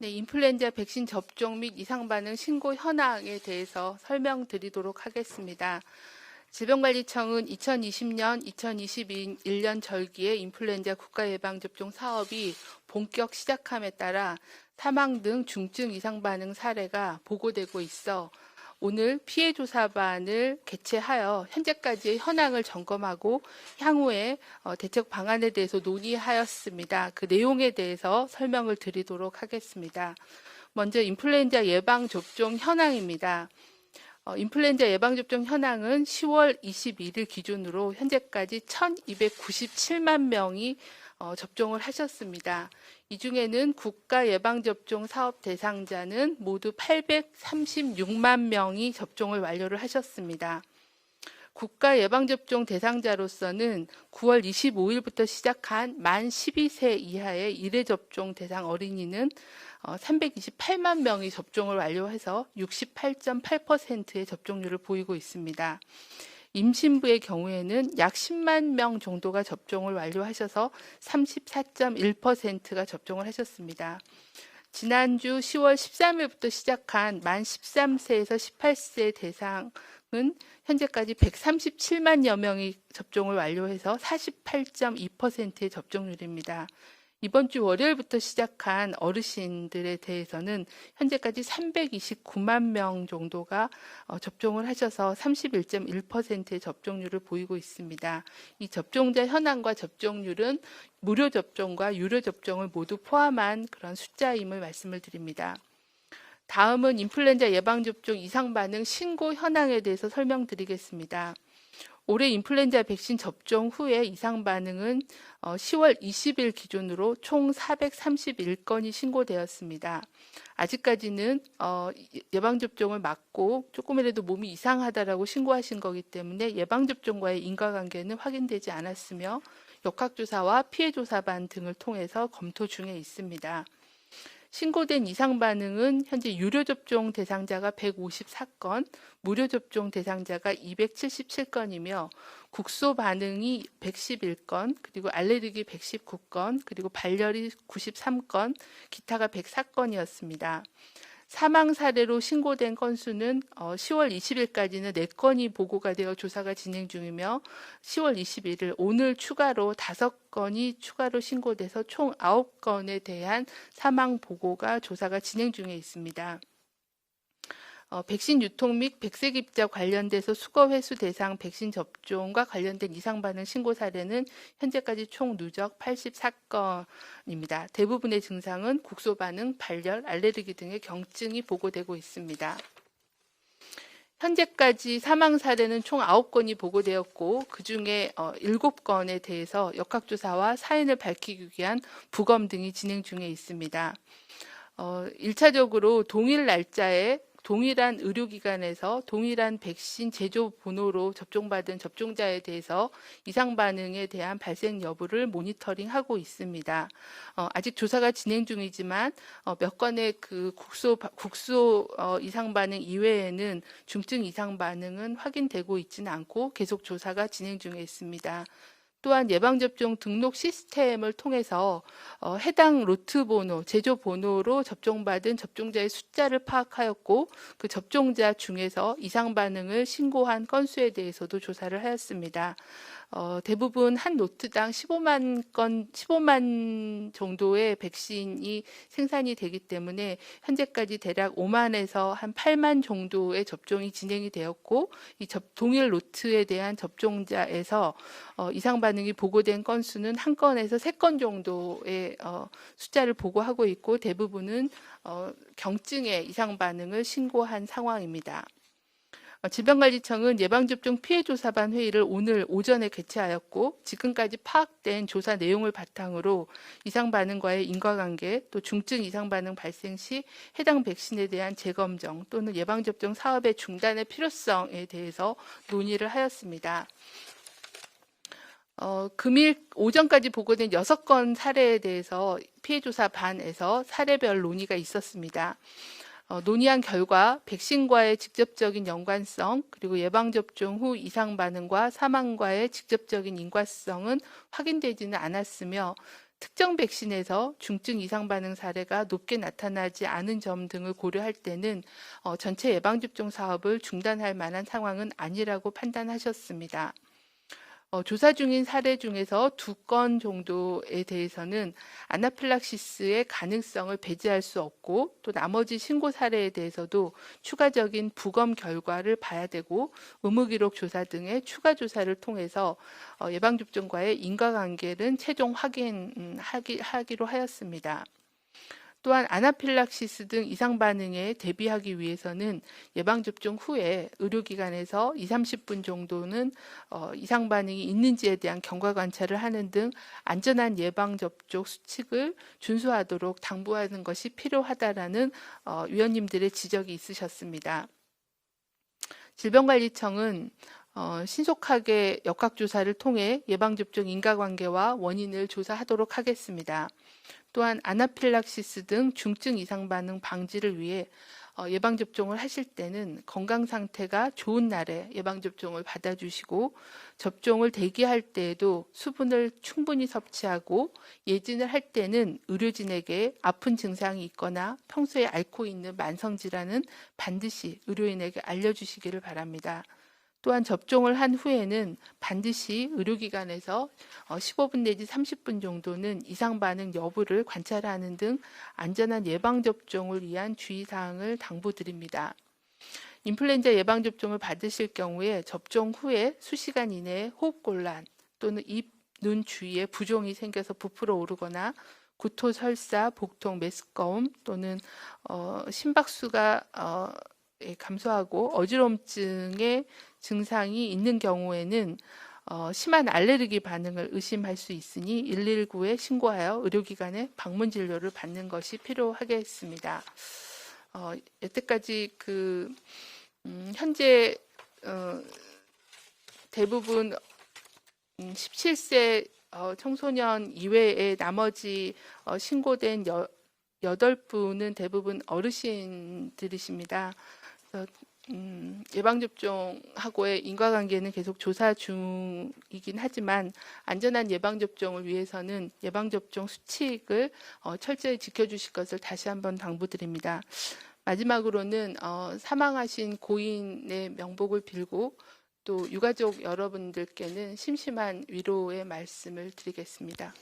네, 인플루엔자 백신 접종 및 이상 반응 신고 현황에 대해서 설명드리도록 하겠습니다. 질병관리청은 2020년, 2021년 절기에 인플루엔자 국가예방접종 사업이 본격 시작함에 따라 사망 등 중증 이상 반응 사례가 보고되고 있어 오늘 피해조사반을 개최하여 현재까지의 현황을 점검하고 향후에 대책 방안에 대해서 논의하였습니다. 그 내용에 대해서 설명을 드리도록 하겠습니다. 먼저 인플루엔자 예방접종 현황입니다. 인플루엔자 예방접종 현황은 10월 21일 기준으로 현재까지 1297만 명이 접종을 하셨습니다. 이 중에는 국가 예방접종 사업 대상자는 모두 836만 명이 접종을 완료를 하셨습니다. 국가 예방접종 대상자로서는 9월 25일부터 시작한 만 12세 이하의 1회 접종 대상 어린이는 328만 명이 접종을 완료해서 68.8%의 접종률을 보이고 있습니다. 임신부의 경우에는 약 10만 명 정도가 접종을 완료하셔서 34.1%가 접종을 하셨습니다. 지난주 10월 13일부터 시작한 만 13세에서 18세 대상은 현재까지 137만여 명이 접종을 완료해서 48.2%의 접종률입니다. 이번 주 월요일부터 시작한 어르신들에 대해서는 현재까지 329만 명 정도가 접종을 하셔서 31.1%의 접종률을 보이고 있습니다. 이 접종자 현황과 접종률은 무료 접종과 유료 접종을 모두 포함한 그런 숫자임을 말씀을 드립니다. 다음은 인플루엔자 예방접종 이상 반응 신고 현황에 대해서 설명드리겠습니다. 올해 인플루엔자 백신 접종 후에 이상 반응은 10월 20일 기준으로 총 431건이 신고되었습니다. 아직까지는 예방접종을 맞고 조금이라도 몸이 이상하다라고 신고하신 거기 때문에 예방접종과의 인과관계는 확인되지 않았으며 역학조사와 피해조사반 등을 통해서 검토 중에 있습니다. 신고된 이상 반응은 현재 유료 접종 대상자가 154건, 무료 접종 대상자가 277건이며 국소 반응이 111건, 그리고 알레르기 119건, 그리고 발열이 93건, 기타가 104건이었습니다. 사망 사례로 신고된 건수는 10월 20일까지는 4건이 보고가 되어 조사가 진행 중이며 10월 21일 오늘 추가로 5건이 추가로 신고돼서 총 9건에 대한 사망 보고가 조사가 진행 중에 있습니다. 백신 유통 및 백색 입자 관련돼서 수거 회수 대상 백신 접종과 관련된 이상 반응 신고 사례는 현재까지 총 누적 84건입니다. 대부분의 증상은 국소 반응, 발열, 알레르기 등의 경증이 보고되고 있습니다. 현재까지 사망 사례는 총 9건이 보고되었고 그중에 7건에 대해서 역학조사와 사인을 밝히기 위한 부검 등이 진행 중에 있습니다. 1차적으로 동일 날짜에 동일한 의료기관에서 동일한 백신 제조 번호로 접종받은 접종자에 대해서 이상 반응에 대한 발생 여부를 모니터링하고 있습니다. 아직 조사가 진행 중이지만 몇 건의 그 국소 이상 반응 이외에는 중증 이상 반응은 확인되고 있지는 않고 계속 조사가 진행 중에 있습니다. 또한 예방접종 등록 시스템을 통해서 해당 로트 번호, 제조 번호로 접종받은 접종자의 숫자를 파악하였고 그 접종자 중에서 이상 반응을 신고한 건수에 대해서도 조사를 하였습니다. 대부분 한 로트당 15만 정도의 백신이 생산이 되기 때문에 현재까지 대략 5만에서 한 8만 정도의 접종이 진행이 되었고 이 동일 로트에 대한 접종자에서 이상 반응이 보고된 건수는 한 건에서 3건 정도의 숫자를 보고하고 있고 대부분은 경증의 이상 반응을 신고한 상황입니다. 질병관리청은 예방접종 피해조사반 회의를 오늘 오전에 개최하였고 지금까지 파악된 조사 내용을 바탕으로 이상 반응과의 인과관계 또 중증 이상 반응 발생 시 해당 백신에 대한 재검정 또는 예방접종 사업의 중단의 필요성에 대해서 논의를 하였습니다. 금일 오전까지 보고된 6건 사례에 대해서 피해조사반에서 사례별 논의가 있었습니다. 논의한 결과 백신과의 직접적인 연관성 그리고 예방접종 후 이상 반응과 사망과의 직접적인 인과성은 확인되지는 않았으며 특정 백신에서 중증 이상 반응 사례가 높게 나타나지 않은 점 등을 고려할 때는 전체 예방접종 사업을 중단할 만한 상황은 아니라고 판단하셨습니다. 조사 중인 사례 중에서 2건 정도에 대해서는 아나필락시스의 가능성을 배제할 수 없고, 또 나머지 신고 사례에 대해서도 추가적인 부검 결과를 봐야 되고, 의무기록 조사 등의 추가 조사를 통해서 예방접종과의 인과관계는 최종 확인하기로 하였습니다. 또한 아나필락시스 등 이상 반응에 대비하기 위해서는 예방접종 후에 의료기관에서 2, 30분 정도는 이상 반응이 있는지에 대한 경과 관찰을 하는 등 안전한 예방접종 수칙을 준수하도록 당부하는 것이 필요하다라는 위원님들의 지적이 있으셨습니다. 질병관리청은 신속하게 역학조사를 통해 예방접종 인과관계와 원인을 조사하도록 하겠습니다. 또한 아나필락시스 등 중증 이상 반응 방지를 위해 예방접종을 하실 때는 건강 상태가 좋은 날에 예방접종을 받아주시고, 접종을 대기할 때에도 수분을 충분히 섭취하고, 예진을 할 때는 의료진에게 아픈 증상이 있거나 평소에 앓고 있는 만성질환은 반드시 의료인에게 알려주시기를 바랍니다. 또한 접종을 한 후에는 반드시 의료기관에서 15분 내지 30분 정도는 이상 반응 여부를 관찰하는 등 안전한 예방접종을 위한 주의사항을 당부드립니다. 인플루엔자 예방접종을 받으실 경우에 접종 후에 수시간 이내에 호흡곤란 또는 입, 눈 주위에 부종이 생겨서 부풀어 오르거나 구토, 설사, 복통, 메스꺼움 또는 심박수가 감소하고 어지럼증의 증상이 있는 경우에는 심한 알레르기 반응을 의심할 수 있으니 119에 신고하여 의료기관에 방문 진료를 받는 것이 필요하겠습니다. 여태까지 현재 대부분 17세 청소년 이외에 나머지 신고된 8분은 대부분 어르신들이십니다. 예방접종하고의 인과관계는 계속 조사 중이긴 하지만 안전한 예방접종을 위해서는 예방접종 수칙을 철저히 지켜주실 것을 다시 한번 당부드립니다. 마지막으로는 사망하신 고인의 명복을 빌고 또 유가족 여러분들께는 심심한 위로의 말씀을 드리겠습니다.